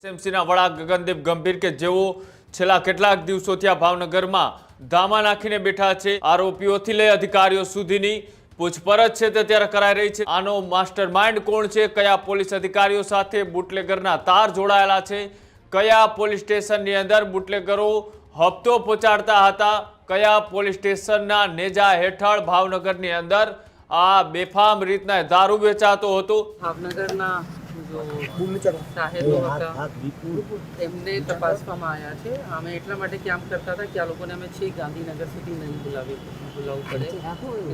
એસએમસીના વડા ગગનદીપ ગંભીર કે જેઓ છેલ્લા કેટલાક દિવસોથી ભાવનગરમાં ધામા નાખીને બેઠા છે। આરોપીઓથી લઈ અધિકારીઓ સુધીની પૂછપરછ છે તે ત્યારે કરાઈ રહી છે। આનો માસ્ટરમાઇન્ડ કોણ છે, કયા પોલીસ અધિકારીઓ સાથે બુટલેગરના તાર જોડાયેલા છે, કયા પોલીસ સ્ટેશનની અંદર બુટલેગરો હપ્તો પહોંચાડતા હતા, કયા પોલીસ સ્ટેશનના નેજા હેઠળ ભાવનગરની અંદર આ બેફામ રીતના દારૂ વેચાતો હતો। ભાવનગરના जो સાહેબો હતા એમને તપાસવામાં આવ્યા છે। અમે એટલા માટે કામ કરતા હતા કે આ લોકોને અમે છેક ગાંધીનગર સુધી નહીં બોલાવવું પડે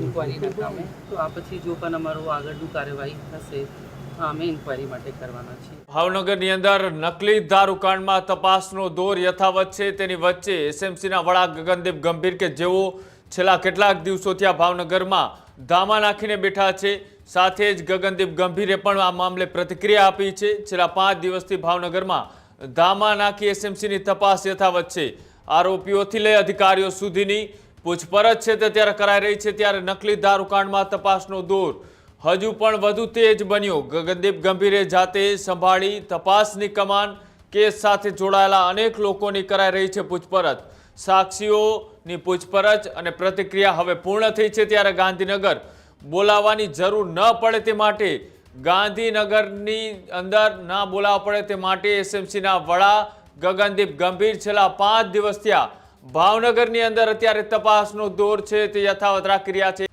ઇન્ક્વાયરીના કામે। તો આ પછી જો પણ અમારું આગળનું કાર્યવાહી થશે અમે ઇન્ક્વાયરી માટે કરવાના છીએ। ભાવનગરની અંદર નકલી દારૂ કાંડમાં તપાસનો દોર યથાવત છે। તેની વચ્ચે એસએમસીના વડા ગગનદીપ ગંભીર કે જેઓ છેલ્લા કેટલાક દિવસોથી ભાવનગરમાં ધામા નાખીને બેઠા છે। સાથે જ ગગનદીપ ગંભીરે પણ આ મામલે પ્રતિક્રિયા આપી છે। છેલ્લા 5 દિવસથી ભાવનગરમાં ધામા નાખી એસએમસીની તપાસ યથાવત છે। આરોપીઓથી લઈ અધિકારીઓ સુધીની પૂછપરછ છે તે ત્યારે કરાઈ રહી છે। ત્યારે નકલી દારૂ કાંડમાં તપાસનો દોર હજુ પણ વધુ તેજ બન્યો। ગગનદીપ ગંભીરે જાતે સંભાળી તપાસની કમાન। કેસ સાથે જોડાયેલા અનેક લોકોની કરાઈ રહી છે પૂછપરછ। સાક્ષીઓની પૂછપરછ અને પ્રતિક્રિયા હવે પૂર્ણ થઈ છે। ત્યારે ગાંધીનગર બોલાવવાની જરૂર ન પડે તે માટે ગાંધીનગરની અંદર ના બોલાવવા પડે તે માટે એસએમસીના વડા ગગનદીપ ગંભીર છેલ્લા 5 દિવસથી ભાવનગરની અંદર અત્યારે તપાસનો દોર છે તે યથાવત રાખી રહ્યા છે।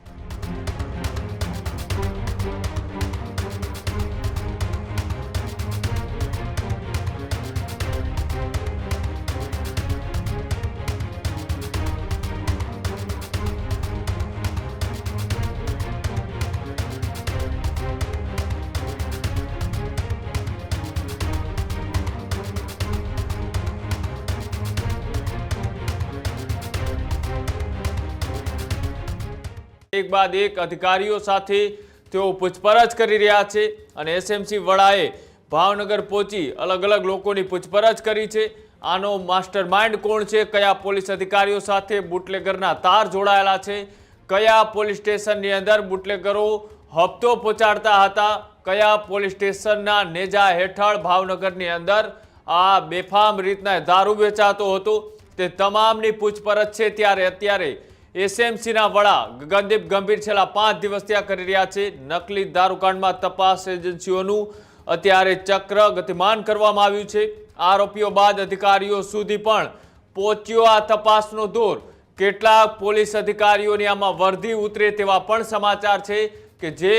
એક બાદ એક અધિકારીઓ સાથે તેઓ પૂછપરછ કરી રહ્યા છે અને એસએમસી વડાએ ભાવનગર પહોંચી અલગ અલગ લોકોની પૂછપરછ કરી છે। આનો માસ્ટરમાઇન્ડ કોણ છે, કયા પોલીસ અધિકારીઓ સાથે બુટલેગરના તાર જોડાયેલા છે, કયા પોલીસ સ્ટેશનની અંદર બુટલેગરો હપ્તો પહોંચાડતા હતા, કયા પોલીસ સ્ટેશનના નેજા હેઠળ ભાવનગરની અંદર આ બેફામ રીતના દારૂ વેચાતો હતો, તે તમામની પૂછપરછ છે। ત્યારે અત્યારે એસએમસીના વડા ગગનદીપ ગંભીર છેલ્લા 5 દિવસથી કરી રહ્યા છે। નકલી દારૂકાંડમાં તપાસ એજન્સીઓનું અત્યારે ચક્ર ગતિમાન કરવામાં આવ્યું છે। આરોપીઓ બાદ અધિકારીઓ સુધી પણ પહોંચ્યો આ તપાસનો દોર। કેટલાક પોલીસ અધિકારીઓની આમાં વર્દી ઉતરે તેવા પણ સમાચાર છે કે જે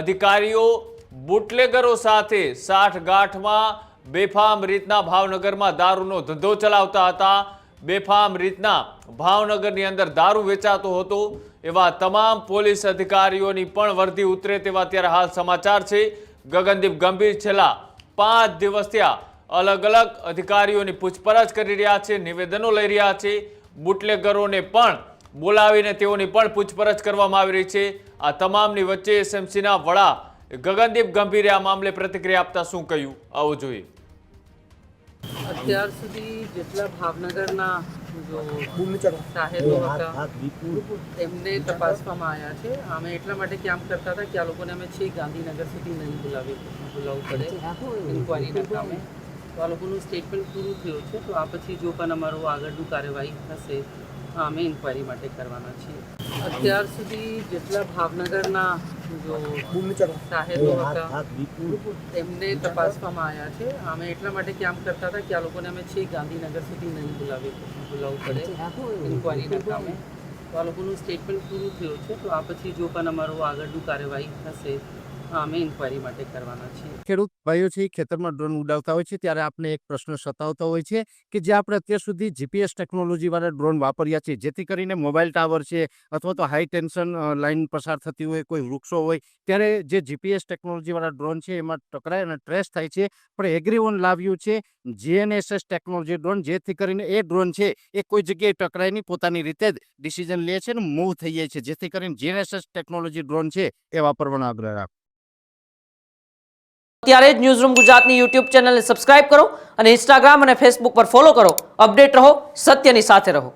અધિકારીઓ બુટલેગરો સાથે સાઠગાંઠમાં બેફામ રીતના ભાવનગરમાં દારૂનો ધંધો ચલાવતા હતા, બેફામ રીતના ભાવનગરની અંદર દારૂ વેચાતો હતો, એવા તમામ પોલીસ અધિકારીઓની પણ વર્દી ઉતરે તેવા ત્યારે હાલ સમાચાર છે। ગગનદીપ ગંભીર છેલ્લા 5 દિવસથી અલગ અલગ અધિકારીઓની પૂછપરછ કરી રહ્યા છે, નિવેદનો લઈ રહ્યા છે। બુટલેગરોને પણ બોલાવીને તેઓની પણ પૂછપરછ કરવામાં આવી રહી છે। આ તમામની વચ્ચે એસએમસીના વડા ગગનદીપ ગંભીરે આ મામલે પ્રતિક્રિયા આપતા શું કહ્યું, આવો જોઈએ। અત્યાર સુધી જેટલા ભાવનગરના જો સાહેબો હતા એમને તપાસવામાં આવ્યા છે। અમે એટલા માટે કામ કરતા હતા કે આ લોકોને અમે છેક ગાંધીનગર સુધી નહીં બોલાવવું પડે ઇન્ક્વાયરીના કામે। તો આ લોકોનું સ્ટેટમેન્ટ પૂરું થયું છે। તો આ પછી જો પણ અમારું આગળનું કાર્યવાહી થશે અમે ઇન્ક્વાયરી માટે કરવાના છીએ। અત્યાર સુધી જેટલા ભાવનગરના જો સાહેબો હતા એમને તપાસવામાં આવ્યા છે। અમે એટલા માટે કામ કરતા હતા કે આ લોકોને અમે છેક ગાંધીનગર સુધી નહીં બોલાવવું પડે ઇન્ક્વાયરીના કામે। તો આ લોકોનું સ્ટેટમેન્ટ પૂરું થયું છે। તો આ પછી જો પણ અમારું આગળનું કાર્યવાહી થશે અમે ઇન્ક્વાયરી માટે કરવાના છીએ। ખેડૂત ભાઈઓ છે ખેતરમાં ડ્રોન ઉડાવતા હોય છે ત્યારે આપણે એક પ્રશ્ન સતાવતો હોય છે કે જે આપણે અત્યાર સુધી જીપીએસ ટેકનોલોજી વાળા ડ્રોન વાપર્યા છે, જેથી કરીને મોબાઈલ ટાવર છે અથવા તો હાઈ ટેન્શન લાઈન પસાર થતી હોય, કોઈ વૃક્ષો હોય, ત્યારે જે જીપીએસ ટેકનોલોજી વાળા ડ્રોન છે એમાં ટકરાય અને ટ્રેસ થાય છે। પણ એગ્રીવન લાવ્યું છે જીએનએસએસ ટેકનોલોજી ડ્રોન, જેથી કરીને એ ડ્રોન છે એ કોઈ જગ્યાએ ટકરાય નહીં, પોતાની રીતે જ ડિસિઝન લે છે અને મૂવ થઈ જાય છે, જેથી કરીને જીએનએસએસ ટેકનોલોજી ડ્રોન છે એ વાપરવાનો આગ્રહ રાખો। અત્યારે જ ન્યૂઝરૂમ ગુજરાતની યુટ્યુબ ચેનલને સબસ્ક્રાઇબ કરો અને ઇન્સ્ટાગ્રામ અને ફેસબુક પર ફોલો કરો। અપડેટ રહો, સત્યની સાથે રહો।